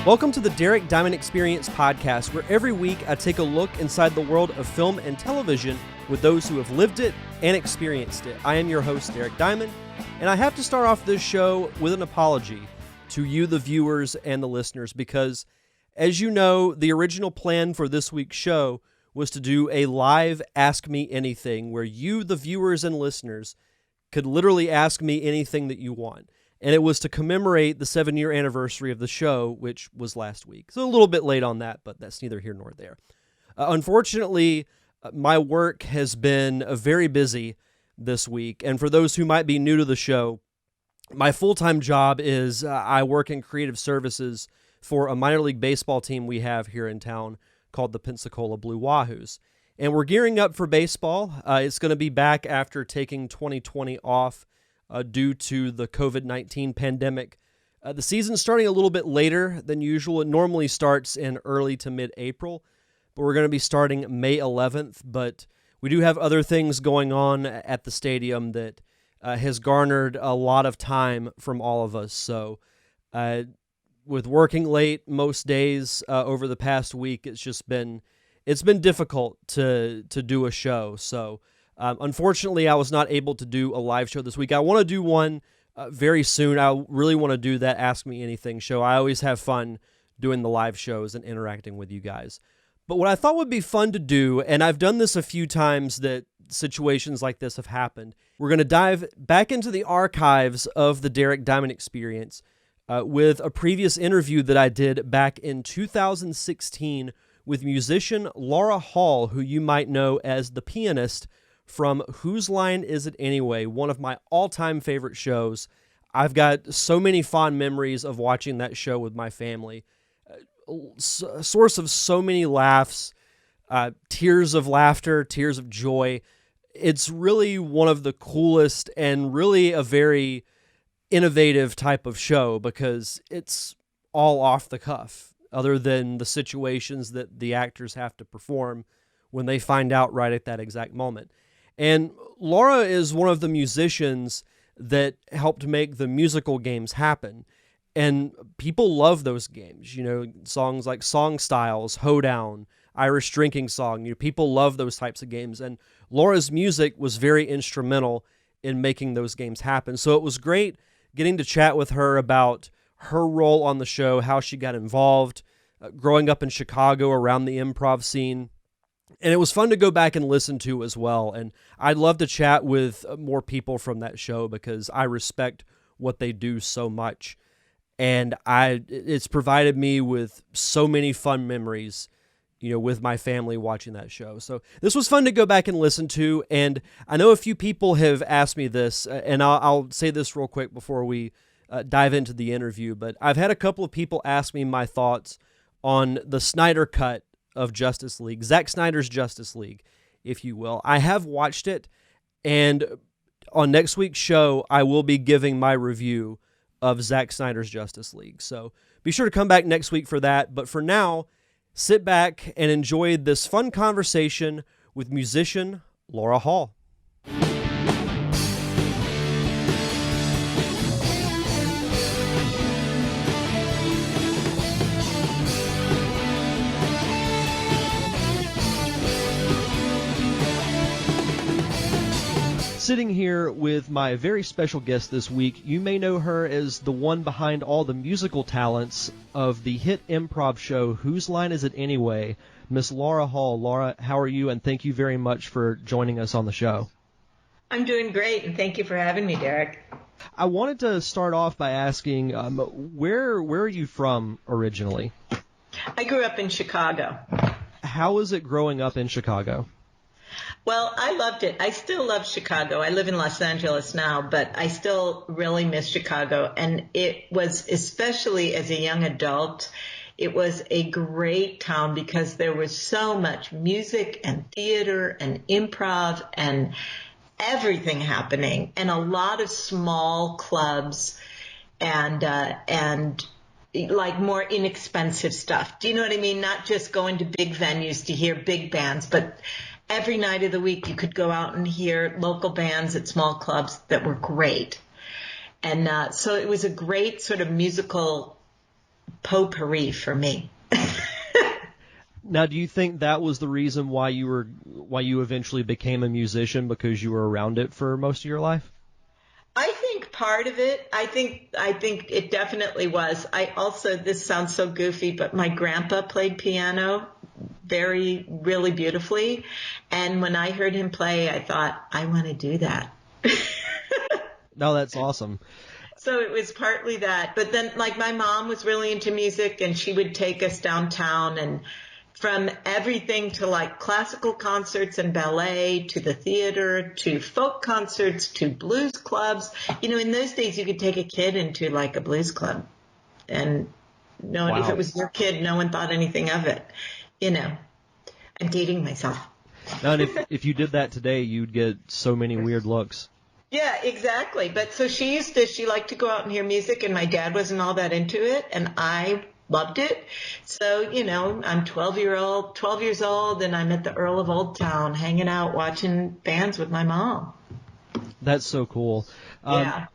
Welcome to the Derek Diamond Experience podcast, where every week I take a look inside the world of film and television with those who have lived it and experienced it. I am your host, Derek Diamond, and I have to start off this show with an apology to you, the viewers and the listeners, because, as you know, the original plan for this week's show was to do a live Ask Me Anything, where you, the viewers and listeners, could literally ask me anything that you want. And it was to commemorate the 7-year anniversary of the show, which was last week. So a little bit late on that, but that's neither here nor there. Unfortunately, my work has been very busy this week. And for those who might be new to the show, my full-time job is I work in creative services for a minor league baseball team we have here in town called the Pensacola Blue Wahoos. And we're gearing up for baseball. It's going to be back after taking 2020 off. Due to the COVID-19 pandemic. The season's starting a little bit later than usual. It normally starts in early to mid-April, but we're going to be starting May 11th. But we do have other things going on at the stadium that has garnered a lot of time from all of us. So with working late most days over the past week, it's been difficult to do a show. So unfortunately, I was not able to do a live show this week. I want to do one very soon. I really want to do that Ask Me Anything show. I always have fun doing the live shows and interacting with you guys. But what I thought would be fun to do, and I've done this a few times that situations like this have happened, we're going to dive back into the archives of the Derek Diamond Experience with a previous interview that I did back in 2016 with musician Laura Hall, who you might know as the pianist from Whose Line Is It Anyway?, one of my all-time favorite shows. I've got so many fond memories of watching that show with my family. A source of so many laughs, tears of laughter, tears of joy. It's really one of the coolest and really a very innovative type of show because it's all off the cuff, other than the situations that the actors have to perform when they find out right at that exact moment. And Laura is one of the musicians that helped make the musical games happen. And people love those games. You know, songs like Song Styles, Hoedown, Irish Drinking Song. You know, people love those types of games. And Laura's music was very instrumental in making those games happen. So it was great getting to chat with her about her role on the show, how she got involved, growing up in Chicago around the improv scene. And it was fun to go back and listen to as well. And I'd love to chat with more people from that show because I respect what they do so much. And it's provided me with so many fun memories, you know, with my family watching that show. So this was fun to go back and listen to. And I know a few people have asked me this, and I'll say this real quick before we dive into the interview. But I've had a couple of people ask me my thoughts on the Snyder Cut of Justice League, Zack Snyder's Justice League, if you will. I have watched it, and on next week's show, I will be giving my review of Zack Snyder's Justice League. So be sure to come back next week for that. But for now, sit back and enjoy this fun conversation with musician Laura Hall. Sitting here with my very special guest this week, you may know her as the one behind all the musical talents of the hit improv show Whose Line Is It Anyway? Miss Laura Hall. Laura, how are you? And thank you very much for joining us on the show. I'm doing great, and thank you for having me, Derek. I wanted to start off by asking, where are you from originally? I grew up in Chicago. How is it growing up in Chicago? Well, I loved it. I still love Chicago. I live in Los Angeles now, but I still really miss Chicago. And it was, especially as a young adult, it was a great town because there was so much music and theater and improv and everything happening, and a lot of small clubs and like more inexpensive stuff. Do you know what I mean? Not just going to big venues to hear big bands, but every night of the week you could go out and hear local bands at small clubs that were great. And so it was a great sort of musical potpourri for me. Now, do you think that was the reason why you eventually became a musician, because you were around it for most of your life? I think part of it, I think it definitely was. I also, this sounds so goofy, but my grandpa played piano really beautifully. And when I heard him play, I thought, I want to do that. No, that's awesome. So it was partly that. But then, like, my mom was really into music, and she would take us downtown, and from everything to like classical concerts and ballet, to the theater, to folk concerts, to blues clubs. You know, in those days you could take a kid into like a blues club, and Wow. if it was your kid, no one thought anything of it. You know, I'm dating myself. Now, and if you did that today, you'd get so many weird looks. Yeah, exactly. But so she liked to go out and hear music, and my dad wasn't all that into it, and I loved it. So, you know, I'm 12 years old, and I'm at the Earl of Old Town hanging out watching bands with my mom. That's so cool. Yeah.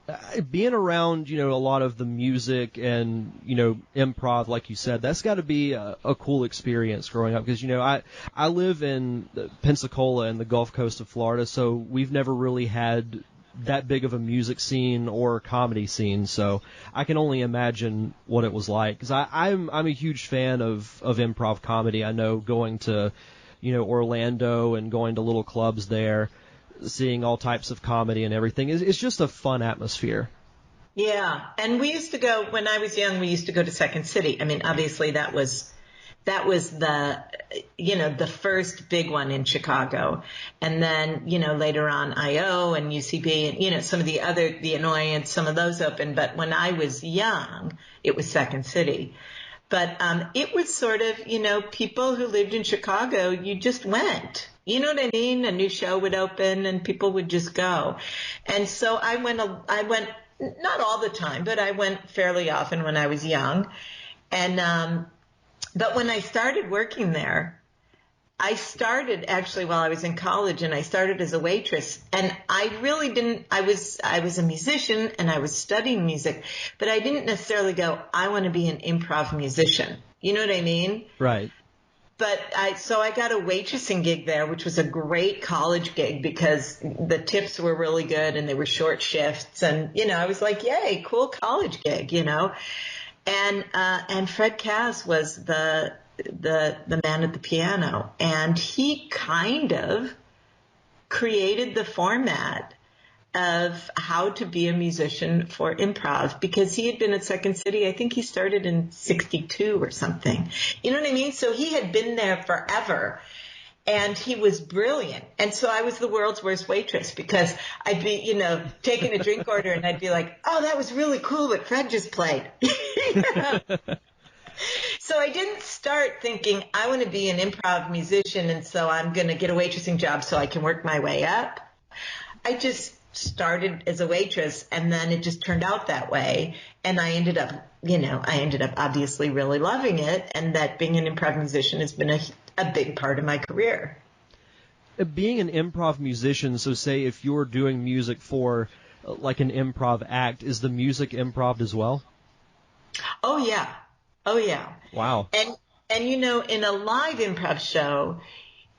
Being around, you know, a lot of the music and, you know, improv, like you said, that's got to be a cool experience growing up. Because, you know, I live in Pensacola in the Gulf Coast of Florida, so we've never really had that big of a music scene or comedy scene, so I can only imagine what it was like. Because I'm a huge fan of improv comedy. I know going to, you know, Orlando and going to little clubs there, seeing all types of comedy and everything, it's just a fun atmosphere. Yeah, and we used to go, when I was young, we used to go to Second City. I mean, obviously that was the, you know, the first big one in Chicago. And then, you know, later on IO and UCB and, you know, some of the Annoyance, some of those opened. But when I was young, it was Second City. But it was sort of, you know, people who lived in Chicago, you just went. You know what I mean? A new show would open and people would just go. And so I went not all the time, but I went fairly often when I was young. And but when I started working there, I started actually while I was in college, and I started as a waitress. And I really didn't, I was a musician and I was studying music, but I didn't necessarily go, I want to be an improv musician. You know what I mean? Right. But so I got a waitressing gig there, which was a great college gig because the tips were really good and they were short shifts. And, you know, I was like, yay, cool college gig, you know. And Fred Cass was the man at the piano, and he kind of created the format of how to be a musician for improv, because he had been at Second City. I think he started in 62 or something. You know what I mean? So he had been there forever. And he was brilliant. And so I was the world's worst waitress, because I'd be, you know, taking a drink order and I'd be like, oh, that was really cool what Fred just played. You know? So I didn't start thinking I want to be an improv musician, and so I'm going to get a waitressing job so I can work my way up. I just started as a waitress, and then it just turned out that way. And I ended up obviously really loving it. And that being an improv musician has been a big part of my career. Being an improv musician, so say if you're doing music for like an improv act, is the music improv as well? Oh yeah. Oh yeah. Wow. And you know, in a live improv show,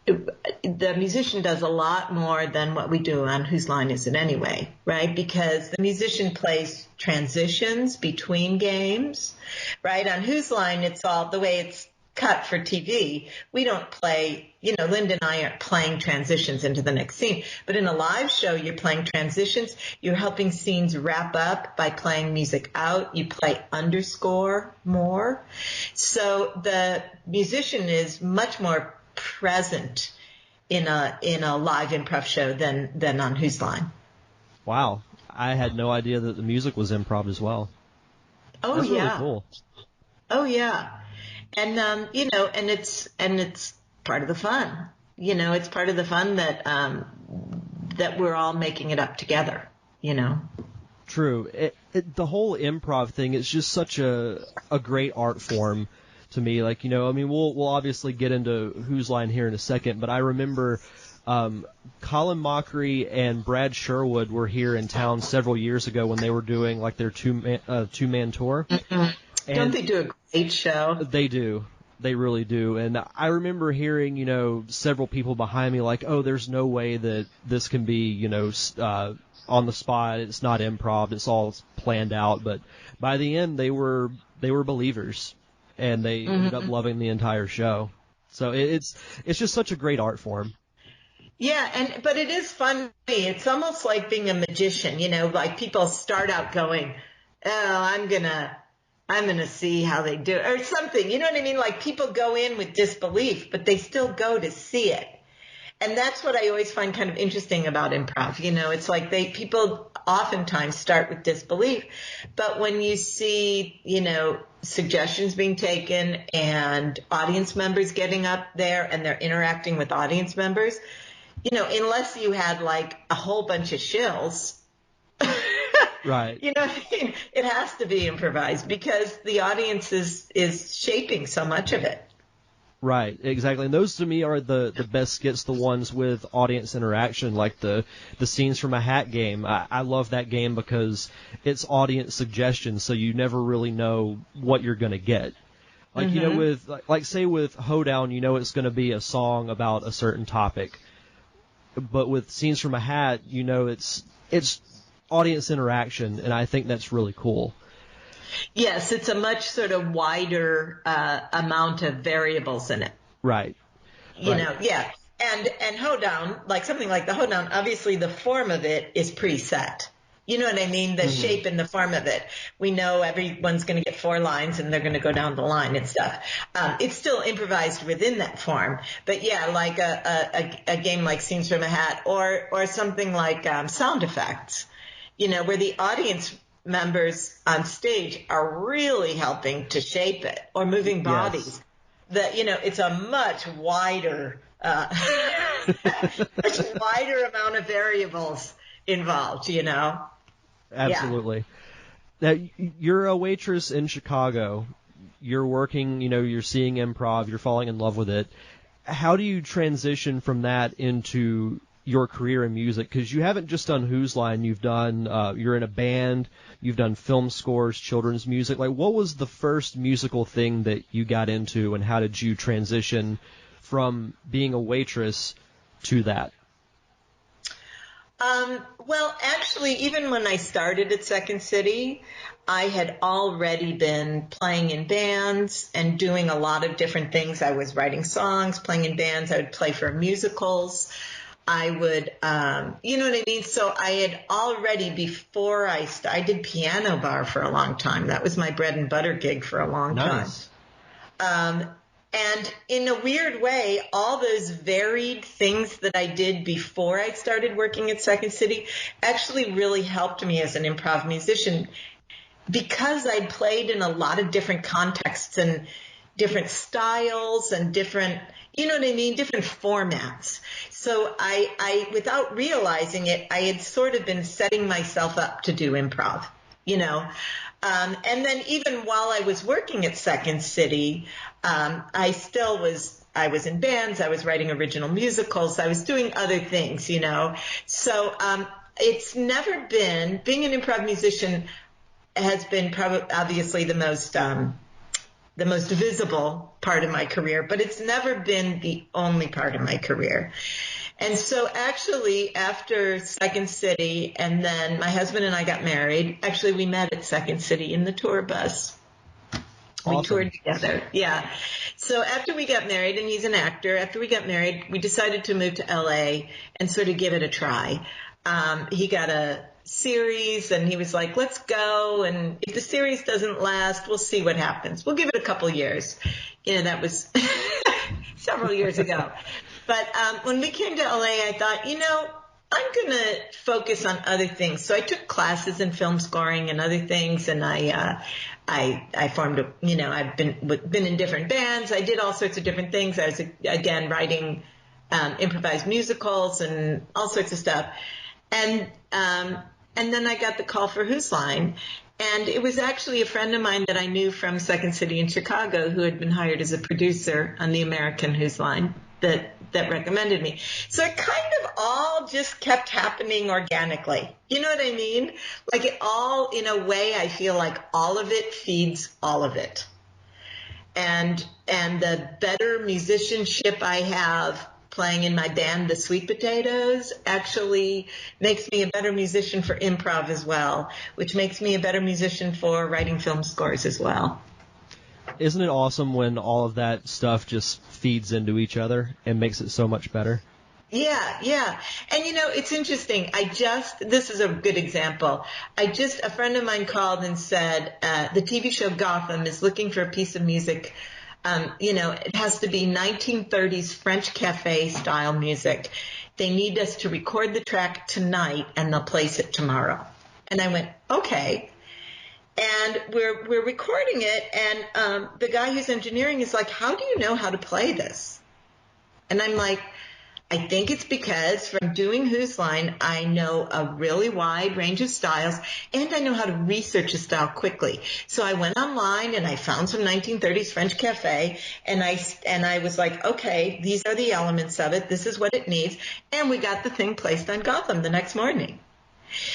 the musician does a lot more than what we do on Whose Line Is It Anyway, right? Because the musician plays transitions between games, right? On Whose Line, it's all the way it's cut for TV. We don't play, you know, Linda and I aren't playing transitions into the next scene. But in a live show, you're playing transitions. You're helping scenes wrap up by playing music out. You play underscore more. So the musician is much more present in a live improv show than on Whose Line. Wow. I had no idea that the music was improv as well. Oh, That's yeah. really cool. Oh, yeah. And, you know, and it's part of the fun. You know, it's part of the fun that we're all making it up together, you know. True. The whole improv thing is just such a great art form to me. Like, you know, I mean, we'll obviously get into Whose Line here in a second, but I remember Colin Mockery and Brad Sherwood were here in town several years ago when they were doing like their two-man tour. Mm-hmm. Don't they do a great great show. They do. They really do. And I remember hearing, several people behind me like, oh, there's no way that this can be, on the spot. It's not improv. It's all planned out. But by the end, they were believers, and they ended up loving the entire show. So it's just such a great art form. Yeah, but it is funny. It's almost like being a magician, like people start out going, oh, I'm gonna see how they do it, or something. You know what I mean? Like people go in with disbelief, but they still go to see it. And that's what I always find kind of interesting about improv. It's like people oftentimes start with disbelief, but when you see, suggestions being taken and audience members getting up there and they're interacting with audience members, unless you had like a whole bunch of shills, right? You know what I mean? It has to be improvised because the audience is shaping so much of it. Right, exactly. And those to me are the best skits, the ones with audience interaction, like the scenes from a hat game. I love that game because it's audience suggestions, so you never really know what you're going to get. Like, with, like say with Hoedown, it's going to be a song about a certain topic. But with Scenes from a Hat, it's audience interaction, and I think that's really cool. Yes, it's a much sort of wider amount of variables in it. Right. Yeah. And Hoedown, like something like the Hoedown, obviously the form of it is preset. You know what I mean? The shape and the form of it. We know everyone's going to get 4 lines and they're going to go down the line and stuff. It's still improvised within that form. But yeah, like a game like Scenes from a Hat or something like sound effects, where the audience members on stage are really helping to shape it, or moving bodies. Yes. It's a much wider amount of variables involved, Absolutely. Yeah. Now, you're a waitress in Chicago. You're working, you're seeing improv, you're falling in love with it. How do you transition from that into your career in music? Because you haven't just done Whose Line, you've done, you're in a band, you've done film scores, children's music. Like, what was the first musical thing that you got into, and how did you transition from being a waitress to that? Well, actually, even when I started at Second City, I had already been playing in bands and doing a lot of different things. I was writing songs, playing in bands. I would play for musicals. I would, you know what I mean? So I had already, before I did piano bar for a long time. That was my bread and butter gig for a long time. And in a weird way, all those varied things that I did before I started working at Second City actually really helped me as an improv musician, because I played in a lot of different contexts and different styles and different, you know what I mean, different formats. So I without realizing it, I had sort of been setting myself up to do improv, and then even while I was working at Second City, I was in bands, I was writing original musicals, I was doing other things, So it's never been, being an improv musician has been obviously the most visible part of my career, but it's never been the only part of my career. And so actually after Second City, and then my husband and I got married. Actually, we met at Second City in the tour bus. Awesome. We toured together. Yeah. So after we got married, and he's an actor, after we got married, we decided to move to LA and sort of give it a try. He got a series and he was like, let's go. And if the series doesn't last, we'll see what happens. We'll give it a couple years. That was several years ago. But when we came to LA, I thought, I'm going to focus on other things. So I took classes in film scoring and other things, and I formed I've been in different bands. I did all sorts of different things. I was, again, writing improvised musicals and all sorts of stuff. And then I got the call for Whose Line. And it was actually a friend of mine that I knew from Second City in Chicago who had been hired as a producer on the American Whose Line that recommended me. So it kind of all just kept happening organically. You know what I mean? Like it all, in a way, I feel like all of it feeds all of it. and the better musicianship I have playing in my band, the Sweet Potatoes, actually makes me a better musician for improv as well, which makes me a better musician for writing film scores as well. Isn't it awesome when all of that stuff just feeds into each other and makes it so much better? Yeah. And it's interesting. This is a good example. A friend of mine called and said, the TV show Gotham is looking for a piece of music. It has to be 1930s French cafe style music. They need us to record the track tonight and they'll place it tomorrow. And I went, okay. And we're recording it. And, the guy who's engineering is like, how do you know how to play this? And I'm like, I think it's because from doing Whose Line, I know a really wide range of styles, and I know how to research a style quickly. So I went online and I found some 1930s French cafe, and I was like, okay, these are the elements of it. This is what it needs. And we got the thing placed on Gotham the next morning.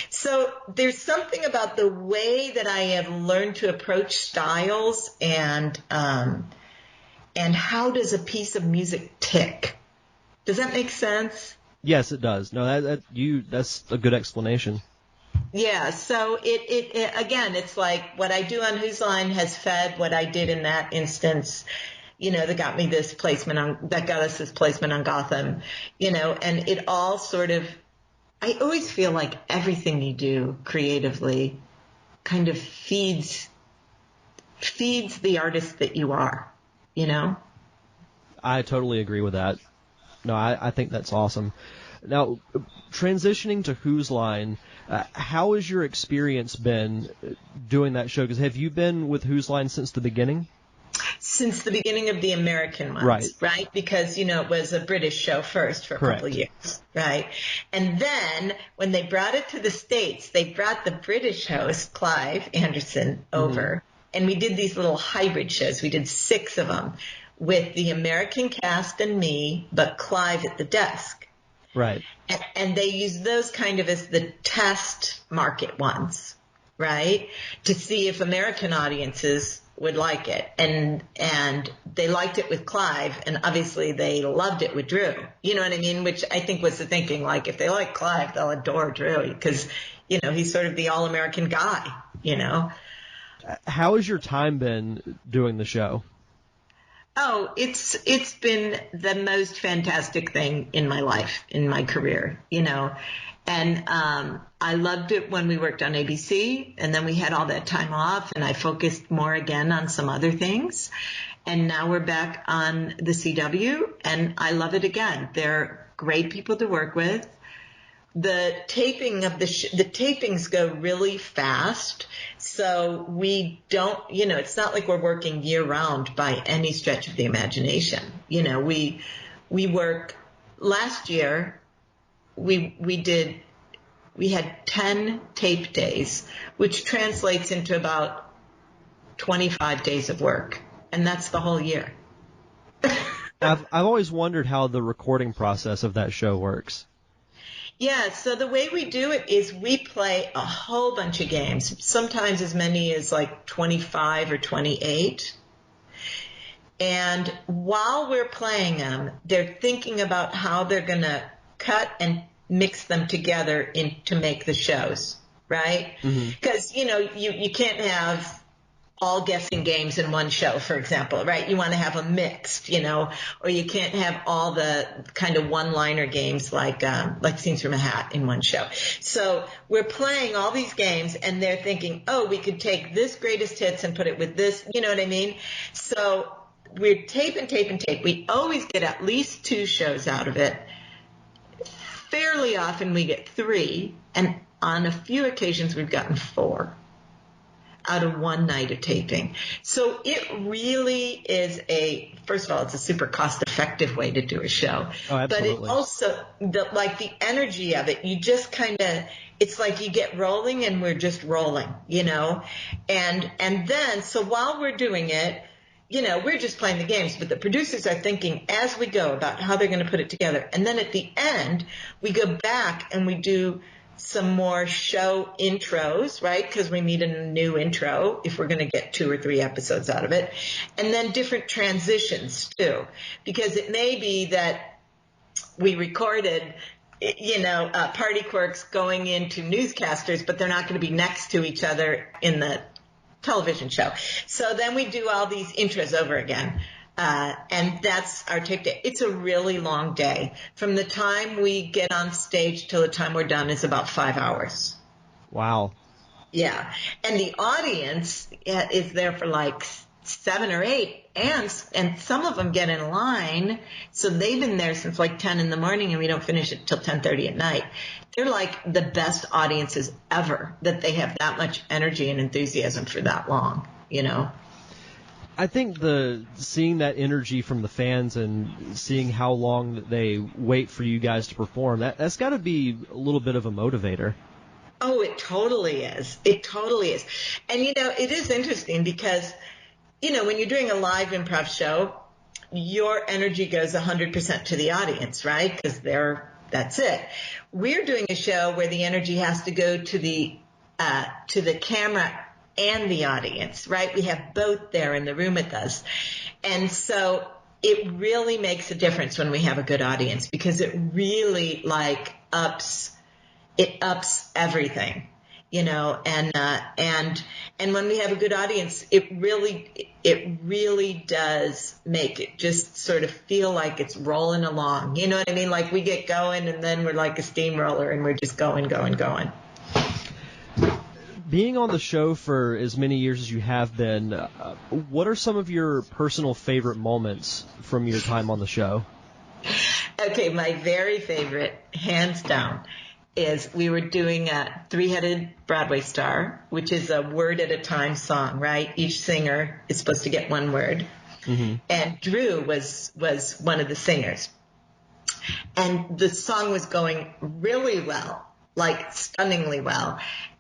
So there's something about the way that I have learned to approach styles and how does a piece of music tick. Does that make sense? Yes, it does. No, that's a good explanation. Yeah. So it again, it's like what I do on Whose Line has fed what I did in that instance. That got us this placement on Gotham. And it all sort of. I always feel like everything you do creatively kind of feeds the artist that you are. I totally agree with that. No, I think that's awesome. Now, transitioning to Whose Line, how has your experience been doing that show? Because have you been with Whose Line since the beginning? Since the beginning of the American ones, right? Because, it was a British show first for a couple of years, right? And then when they brought it to the States, they brought the British host, Clive Anderson, over. And we did these little hybrid shows. We did 6 of them. With the American cast and me, but Clive at the desk. Right. And they use those kind of as the test market ones, right? To see if American audiences would like it. And they liked it with Clive, and obviously they loved it with Drew. You know what I mean? Which I think was the thinking, like, if they like Clive, they'll adore Drew, because, he's sort of the all-American guy, How has your time been doing the show? Oh, it's been the most fantastic thing in my life, in my career, and I loved it when we worked on ABC, and then we had all that time off, and I focused more again on some other things, and now we're back on the CW, and I love it again. They're great people to work with. The taping of the tapings go really fast. So we don't, it's not like we're working year round by any stretch of the imagination. We work last year. We had 10 tape days, which translates into about 25 days of work. And that's the whole year. I've always wondered how the recording process of that show works. Yeah, so the way we do it is we play a whole bunch of games, sometimes as many as like 25 or 28. And while we're playing them, they're thinking about how they're going to cut and mix them together to make the shows, right? Because, you can't have all guessing games in one show, for example, right? You want to have them mixed, or you can't have all the kind of one-liner games like Scenes from a Hat in one show. So we're playing all these games, and they're thinking, oh, we could take this greatest hits and put it with this, you know what I mean? So we're tape. We always get at least 2 shows out of it. Fairly often we get 3, and on a few occasions we've gotten 4. Out of one night of taping. So it really is first of all, it's a super cost-effective way to do a show. Oh, absolutely. But it also, the energy of it, you just kind of, it's like you get rolling and we're just rolling, And then, so while we're doing it, we're just playing the games, but the producers are thinking as we go about how they're going to put it together. And then at the end, we go back and we do some more show intros, right? Because we need a new intro if we're going to get 2 or 3 episodes out of it. And then different transitions too, because it may be that we recorded, Party Quirks going into newscasters, but they're not going to be next to each other in the television show. So then we do all these intros over again. And that's our tape day. It's a really long day. From the time we get on stage till the time we're done is about 5 hours. Wow. Yeah. And the audience is there for like 7 or 8, and some of them get in line. So they've been there since like 10 in the morning, and we don't finish it till 10:30 at night. They're like the best audiences ever, that they have that much energy and enthusiasm for that long, I think seeing that energy from the fans and seeing how long that they wait for you guys to perform, that's got to be a little bit of a motivator. Oh, it totally is. It totally is. And, it is interesting because, when you're doing a live improv show, your energy goes 100% to the audience, right? Because that's it. We're doing a show where the energy has to go to the camera and the audience, right? We have both there in the room with us. And it really makes a difference when we have a good audience, because it really ups everything, and when we have a good audience, it really does make it just sort of feel like it's rolling along. You know what I mean? Like we get going and then we're like a steamroller and we're just going. Being on the show for as many years as you have been, what are some of your personal favorite moments from your time on the show? Okay, my very favorite, hands down, is we were doing a Three-Headed Broadway Star, which is a word at a time song, right? Each singer is supposed to get one word. Mm-hmm. And Drew was one of the singers. And the song was going really well, like stunningly well.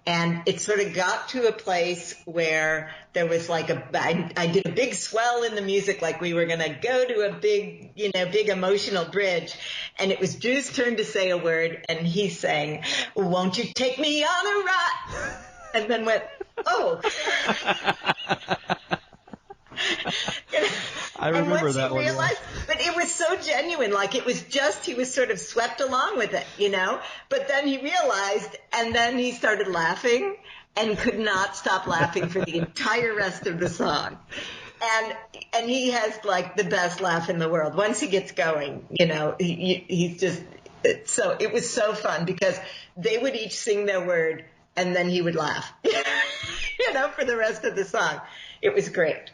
And it sort of got to a place where there was like I did a big swell in the music, like we were going to go to a big emotional bridge. And it was Drew's turn to say a word, and he sang, "Won't you take me on a ride?" And then went, "Oh." I remember that one. But it was so genuine, like it was just, he was sort of swept along with it, But then he realized, and then he started laughing and could not stop laughing for the entire rest of the song. And he has like the best laugh in the world. Once he gets going, he's just, so it was so fun because they would each sing their word and then he would laugh, for the rest of the song. It was great.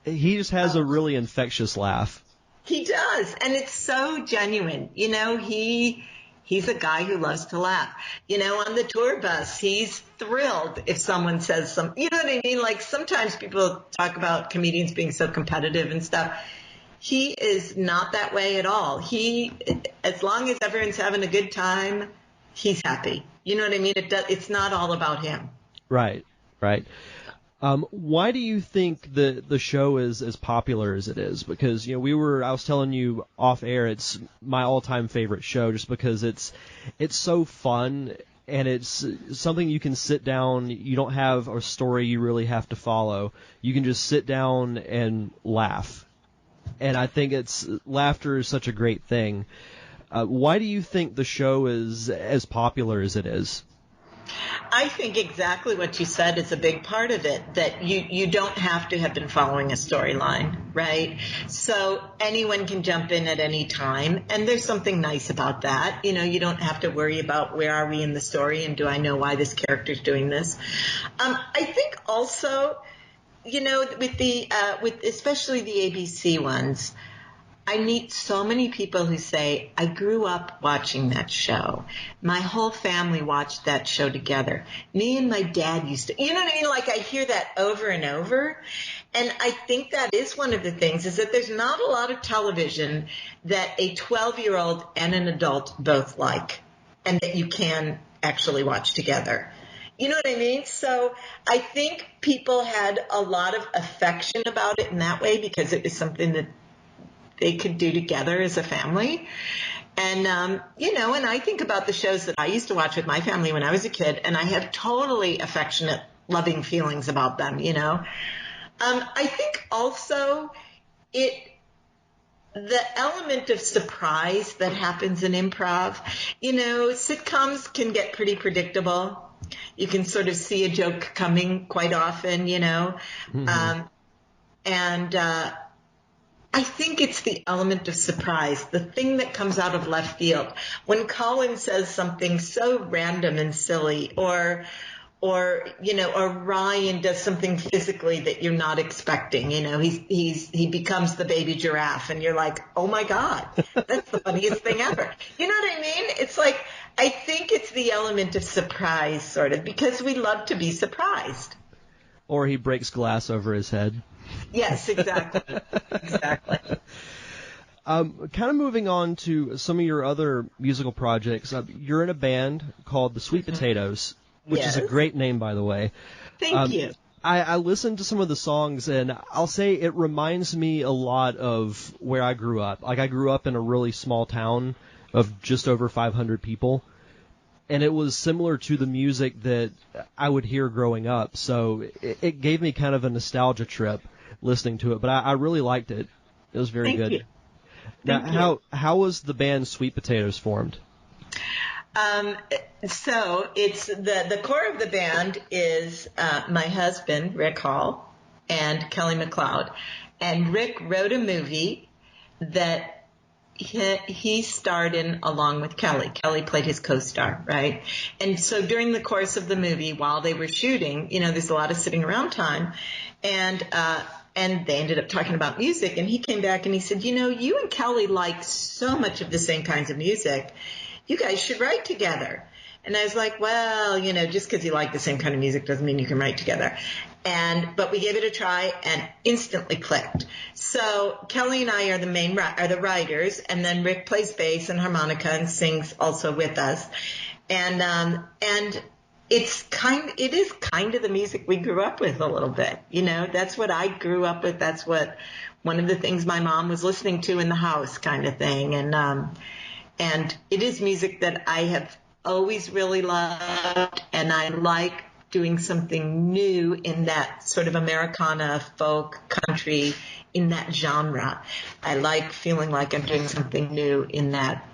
He just has a really infectious laugh. He does, and it's so genuine. He's a guy who loves to laugh. On the tour bus, he's thrilled if someone says something. You know what I mean? Like sometimes people talk about comedians being so competitive and stuff. He is not that way at all. As long as everyone's having a good time, he's happy. You know what I mean? It's not all about him. Right. Why do you think the show is as popular as it is? Because, I was telling you off air, it's my all-time favorite show just because it's so fun and it's something you can sit down. You don't have a story you really have to follow. You can just sit down and laugh. And I think laughter is such a great thing. Why do you think the show is as popular as it is? I think exactly what you said is a big part of it, that you don't have to have been following a storyline, right? So anyone can jump in at any time, and there's something nice about that. You don't have to worry about where are we in the story and do I know why this character's doing this. I think also, with especially the ABC ones, I meet so many people who say, I grew up watching that show. My whole family watched that show together. Me and my dad used to, you know what I mean? Like I hear that over and over. And I think that is one of the things, is that there's not a lot of television that a 12-year-old and an adult both like, and that you can actually watch together. You know what I mean? So I think people had a lot of affection about it in that way because it was something that they could do together as a family. And, and I think about the shows that I used to watch with my family when I was a kid, and I have totally affectionate, loving feelings about them, I think also the element of surprise that happens in improv, sitcoms can get pretty predictable. You can sort of see a joke coming quite often, Mm-hmm. I think it's the element of surprise, the thing that comes out of left field. When Colin says something so random and silly, or Ryan does something physically that you're not expecting. He becomes the baby giraffe, and you're like, oh my God, that's the funniest thing ever. You know what I mean? It's like, I think it's the element of surprise, sort of, because we love to be surprised. Or he breaks glass over his head. Yes, exactly. Exactly. Kind of moving on to some of your other musical projects. You're in a band called the Sweet Potatoes, which Yes. is a great name, by the way. Thank you. I listened to some of the songs, and I'll say it reminds me a lot of where I grew up. Like, I grew up in a really small town of just over 500 people, and it was similar to the music that I would hear growing up. So it gave me kind of a nostalgia trip listening to it, but I really liked it. It was very good. You. Now, how was the band Sweet Potatoes formed? So it's the core of the band is my husband, Rick Hall, and Kelly MacLeod. And Rick wrote a movie that he starred in along with Kelly. Kelly played his co-star, right? And so during the course of the movie, while they were shooting, there's a lot of sitting around time, and they ended up talking about music, and he came back and he said, you and Kelly like so much of the same kinds of music. You guys should write together. And I was like, well, just because you like the same kind of music doesn't mean you can write together. But we gave it a try and instantly clicked. So Kelly and I are the writers, and then Rick plays bass and harmonica and sings also with us. And it is kind of the music we grew up with a little bit. That's what I grew up with. That's what one of the things my mom was listening to in the house, kind of thing. And it is music that I have always really loved, and I like doing something new in that sort of Americana, folk, country, in that genre. I like feeling like I'm doing something new in that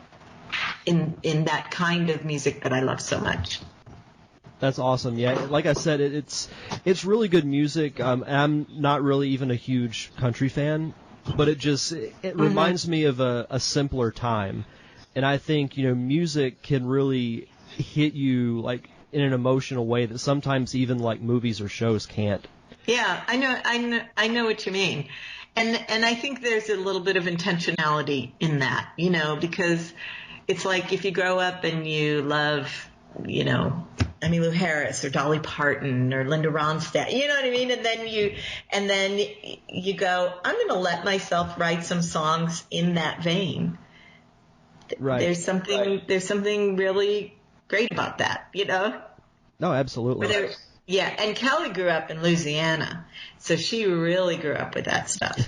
kind of music that I love so much. That's awesome. Yeah, like I said, it's really good music. I'm not really even a huge country fan, but it reminds me of a simpler time. And I think, music can really hit you like in an emotional way that sometimes even like movies or shows can't. Yeah, I know what you mean. And I think there's a little bit of intentionality in that, because it's like if you grow up and you love, Emmylou Harris or Dolly Parton or Linda Ronstadt, you know what I mean? And then you go, I'm going to let myself write some songs in that vein. Right. There's something really great about that, No, absolutely. Yeah, and Kelly grew up in Louisiana, so she really grew up with that stuff.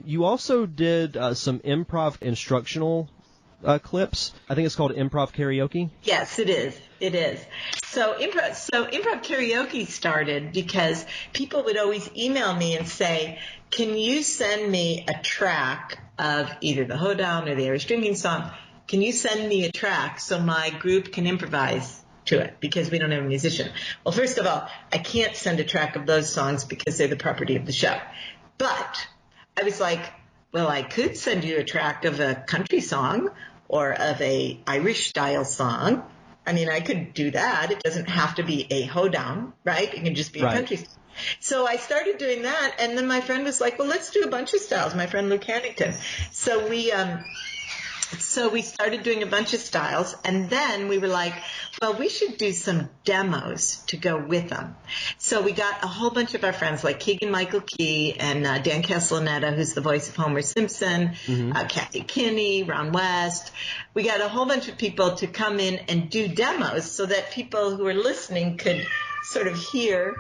You also did some improv instructional clips. I think it's called Improv Karaoke. Yes, it is. It is. So Improv Karaoke started because people would always email me and say, can you send me a track of either the Hoedown or the Irish Drinking Song? Can you send me a track so my group can improvise to it because we don't have a musician? Well, first of all, I can't send a track of those songs because they're the property of the show. But I was like, well, I could send you a track of a country song or of a Irish style song. I mean, I could do that. It doesn't have to be a hoedown, right? It can just be a country song. So I started doing that, and then my friend was like, well, let's do a bunch of styles, my friend Luke Hannington. So we started doing a bunch of styles, and then we were like, well, we should do some demos to go with them. So we got a whole bunch of our friends like Keegan-Michael Key and Dan Castellaneta, who's the voice of Homer Simpson, Kathy Kinney, Ron West. We got a whole bunch of people to come in and do demos so that people who are listening could sort of hear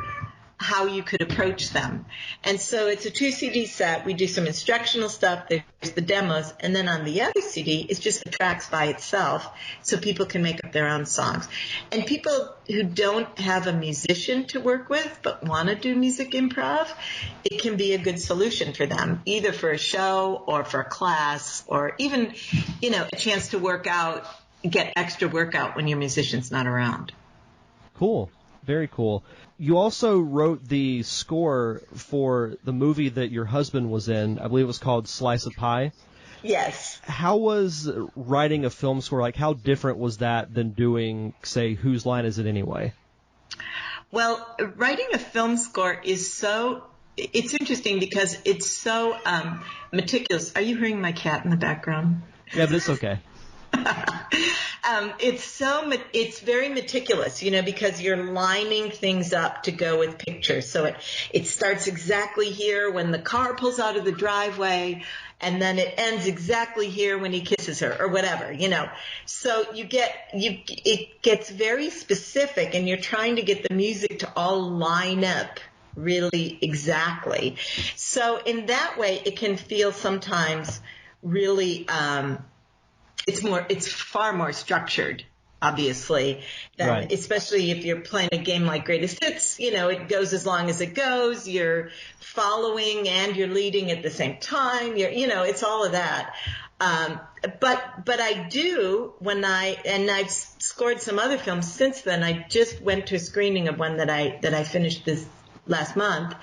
how you could approach them. And so it's a 2 CD set. We do some instructional stuff. There's the demos. And then on the other CD, it's just the tracks by itself so people can make up their own songs. And people who don't have a musician to work with but want to do music improv, it can be a good solution for them, either for a show or for a class or even, a chance to work out, get extra workout when your musician's not around. Cool. Very cool. You also wrote the score for the movie that your husband was in. I believe it was called Slice of Pie. Yes. How was writing a film score, like how different was that than doing, say, Whose Line Is It Anyway? Well, writing a film score is it's interesting because it's so meticulous. Are you hearing my cat in the background? Yeah, but it's okay. It's very meticulous, because you're lining things up to go with pictures. So it starts exactly here when the car pulls out of the driveway, and then it ends exactly here when he kisses her or whatever, So it gets very specific, and you're trying to get the music to all line up really exactly. So in that way, it can feel sometimes really, it's far more structured, obviously, than, right. Especially if you're playing a game like Greatest Hits, it goes as long as it goes. You're following and you're leading at the same time. It's all of that. But I do and I've scored some other films since then. I just went to a screening of one that I finished this last month.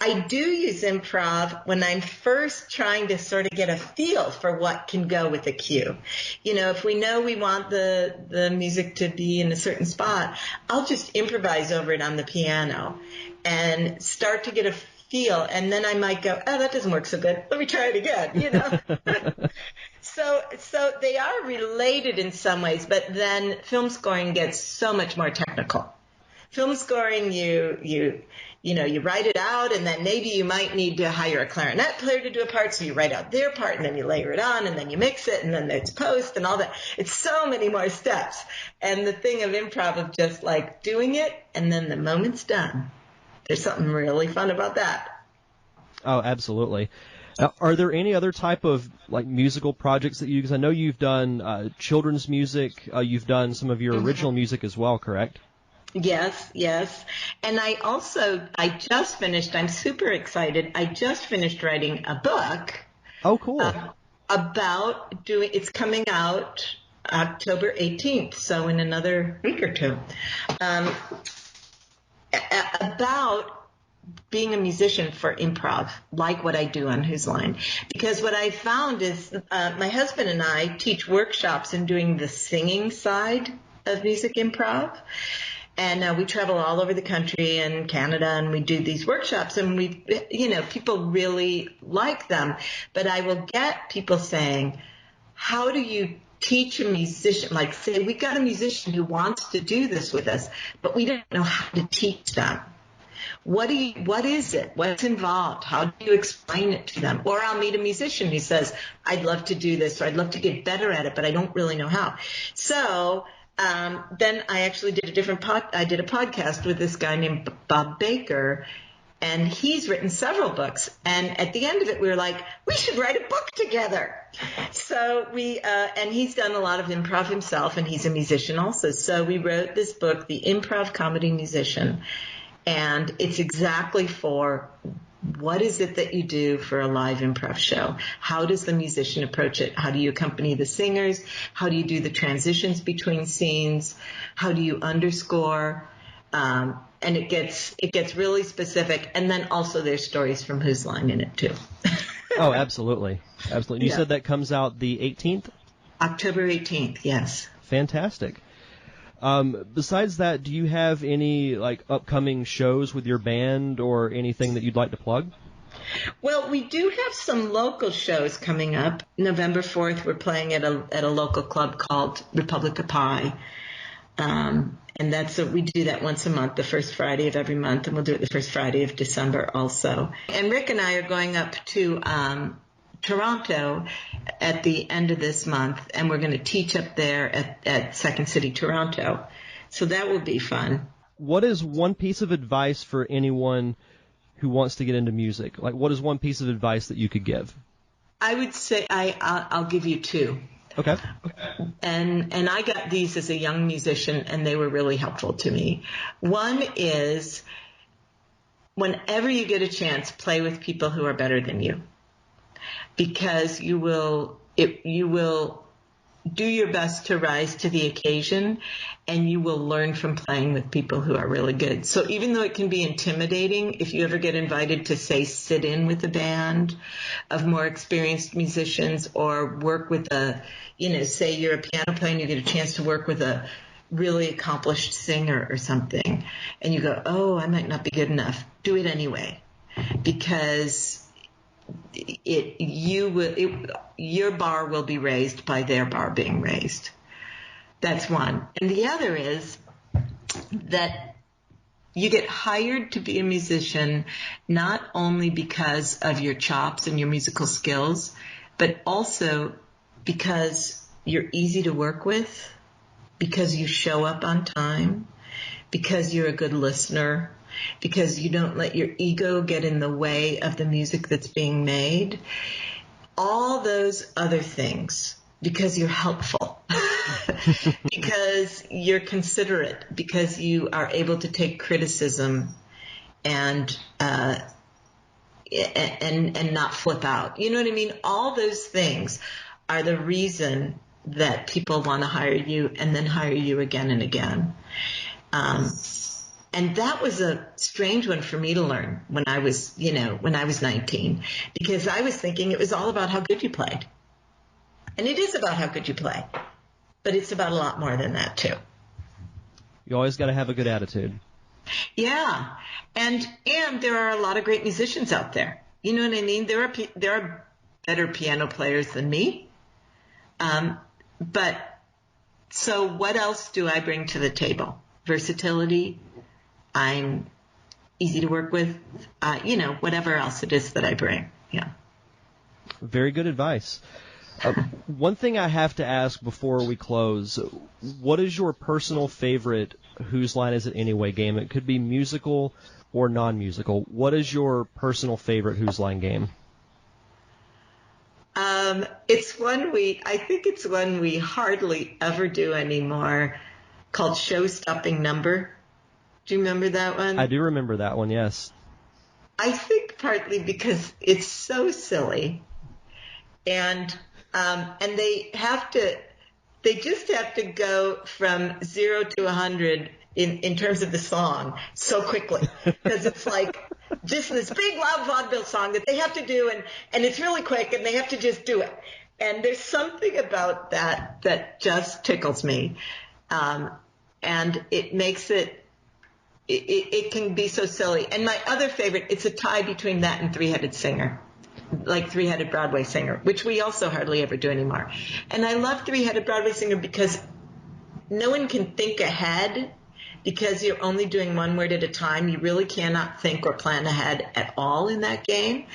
I do use improv when I'm first trying to sort of get a feel for what can go with a cue. If we know we want the music to be in a certain spot, I'll just improvise over it on the piano and start to get a feel. And then I might go, oh, that doesn't work so good. Let me try it again, So they are related in some ways, but then film scoring gets so much more technical. Film scoring, you write it out, and then maybe you might need to hire a clarinet player to do a part, so you write out their part, and then you layer it on, and then you mix it, and then there's post and all that. It's so many more steps. And the thing of improv of just like doing it, and then the moment's done. There's something really fun about that. Oh, absolutely. Now, are there any other type of like musical projects that because I know you've done children's music, you've done some of your original music as well, correct? Yes. And I just finished, I'm super excited. I just finished writing a book. Oh, cool. It's coming out October 18th, so in another week or two, about being a musician for improv, like what I do on Whose Line. Because what I found is my husband and I teach workshops in doing the singing side of music improv. And we travel all over the country and Canada, and we do these workshops, and people really like them. But I will get people saying, how do you teach a musician? Like, say, we got a musician who wants to do this with us, but we don't know how to teach them. What is it? What's involved? How do you explain it to them? Or I'll meet a musician who says, I'd love to do this, or I'd love to get better at it, but I don't really know how. So then I actually did I did a podcast with this guy named Bob Baker, and he's written several books. And at the end of it, we were like, we should write a book together. So and he's done a lot of improv himself, and he's a musician also. So we wrote this book, The Improv Comedy Musician, and it's exactly for what is it that you do for a live improv show? How does the musician approach it? How do you accompany the singers? How do you do the transitions between scenes? How do you underscore? And it gets really specific. And then also there's stories from Whose Line in it too. Oh, absolutely. Absolutely. You said that comes out the 18th? October 18th, yes. Fantastic. Besides that, do you have any like upcoming shows with your band or anything that you'd like to plug? Well, we do have some local shows coming up. November 4th, we're playing at a local club called Republic of Pie. And we do that once a month, the first Friday of every month, and we'll do it the first Friday of December also. And Rick and I are going up to Toronto at the end of this month, and we're going to teach up there at Second City, Toronto. So that will be fun. What is one piece of advice for anyone who wants to get into music? Like, what is one piece of advice that you could give? I would say I'll give you two. Okay. And I got these as a young musician, and they were really helpful to me. One is, whenever you get a chance, play with people who are better than you, because you will do your best to rise to the occasion, and you will learn from playing with people who are really good. So even though it can be intimidating, if you ever get invited to, say, sit in with a band of more experienced musicians, or work with say you're a piano player and you get a chance to work with a really accomplished singer or something, and you go, oh, I might not be good enough, do it anyway, because your bar will be raised by their bar being raised. That's one. And the other is that you get hired to be a musician not only because of your chops and your musical skills, but also because you're easy to work with, because you show up on time, because you're a good listener, because you don't let your ego get in the way of the music that's being made. All those other things, because you're helpful, because you're considerate, because you are able to take criticism and not flip out. You know what I mean? All those things are the reason that people want to hire you and then hire you again and again. And that was a strange one for me to learn when I was 19, because I was thinking it was all about how good you played. And it is about how good you play, but it's about a lot more than that too. You always got to have a good attitude. Yeah. And there are a lot of great musicians out there. You know what I mean? There are better piano players than me. But so what else do I bring to the table? Versatility. I'm easy to work with, whatever else it is that I bring. Yeah. Very good advice. One thing I have to ask before we close, what is your personal favorite Whose Line Is It Anyway game? It could be musical or non-musical. What is your personal favorite Whose Line game? I think it's one we hardly ever do anymore, called Show-Stopping Number. Do you remember that one? I do remember that one, yes. I think partly because it's so silly, and they just have to go from 0 to 100 in terms of the song so quickly, because it's like just this big loud vaudeville song that they have to do, and it's really quick, and they have to just do it. And there's something about that just tickles me, and it makes it can be so silly. And my other favorite, it's a tie between that and Three-Headed Singer, like Three-Headed Broadway Singer, which we also hardly ever do anymore. And I love Three-Headed Broadway Singer because no one can think ahead, because you're only doing one word at a time. You really cannot think or plan ahead at all in that game.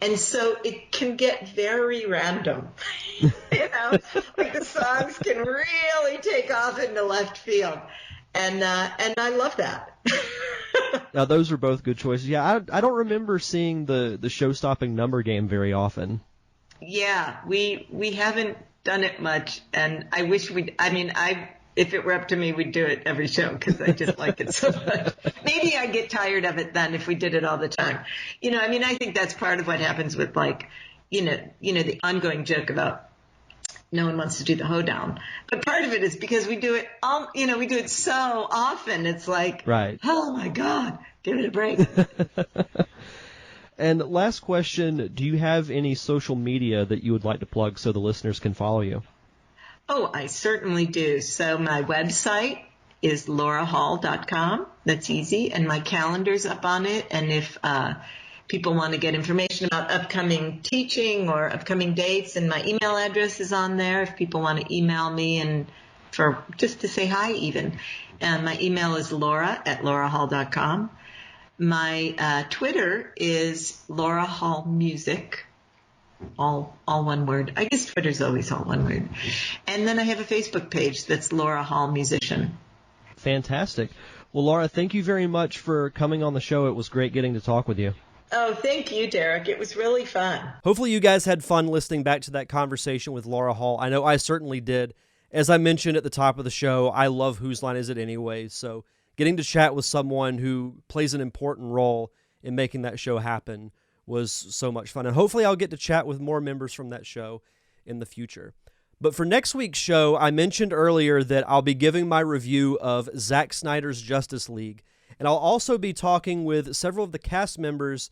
And so it can get very random. Like the songs can really take off into left field. And I love that. Now, those are both good choices. Yeah, I don't remember seeing the show-stopping number game very often. Yeah, we haven't done it much, and I wish if it were up to me, we'd do it every show, because I just like it so much. Maybe I'd get tired of it then if we did it all the time. I think that's part of what happens with, like, the ongoing joke about no one wants to do the hoedown. But part of it is because we do it we do it so often. It's like, right. Oh my God, give it a break. And last question, do you have any social media that you would like to plug so the listeners can follow you? Oh, I certainly do. So my website is laurahall.com. That's easy. And my calendar's up on it. And if people want to get information about upcoming teaching or upcoming dates, and my email address is on there if people want to email me and for just to say hi even. My email is laura@laurahall.com. My Twitter is Laura Hall Music. All one word. I guess Twitter's always all one word. And then I have a Facebook page that's Laura Hall Musician. Fantastic. Well, Laura, thank you very much for coming on the show. It was great getting to talk with you. Oh, thank you, Derek. It was really fun. Hopefully you guys had fun listening back to that conversation with Laura Hall. I know I certainly did. As I mentioned at the top of the show, I love Whose Line Is It Anyway? So getting to chat with someone who plays an important role in making that show happen was so much fun. And hopefully I'll get to chat with more members from that show in the future. But for next week's show, I mentioned earlier that I'll be giving my review of Zack Snyder's Justice League. And I'll also be talking with several of the cast members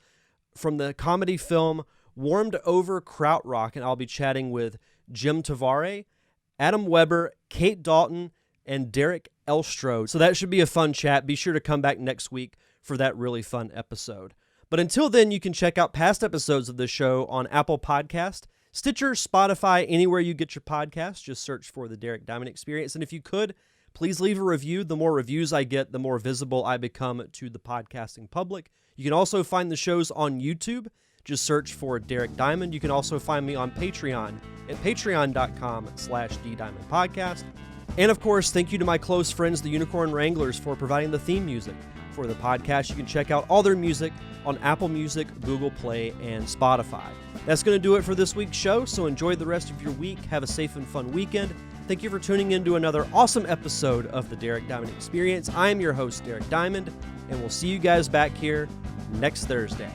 from the comedy film Warmed Over Krautrock. And I'll be chatting with Jim Tavare, Adam Weber, Kate Dalton, and Derek Elstrode. So that should be a fun chat. Be sure to come back next week for that really fun episode. But until then, you can check out past episodes of this show on Apple Podcast, Stitcher, Spotify, anywhere you get your podcasts. Just search for The Derek Diamond Experience. And if you could, please leave a review. The more reviews I get, the more visible I become to the podcasting public. You can also find the shows on YouTube. Just search for Derek Diamond. You can also find me on Patreon at patreon.com/DDiamondPodcast. And of course, thank you to my close friends, the Unicorn Wranglers, for providing the theme music for the podcast. You can check out all their music on Apple Music, Google Play, and Spotify. That's going to do it for this week's show, so enjoy the rest of your week. Have a safe and fun weekend. Thank you for tuning in to another awesome episode of the Derek Diamond Experience. I am your host, Derek Diamond, and we'll see you guys back here next Thursday.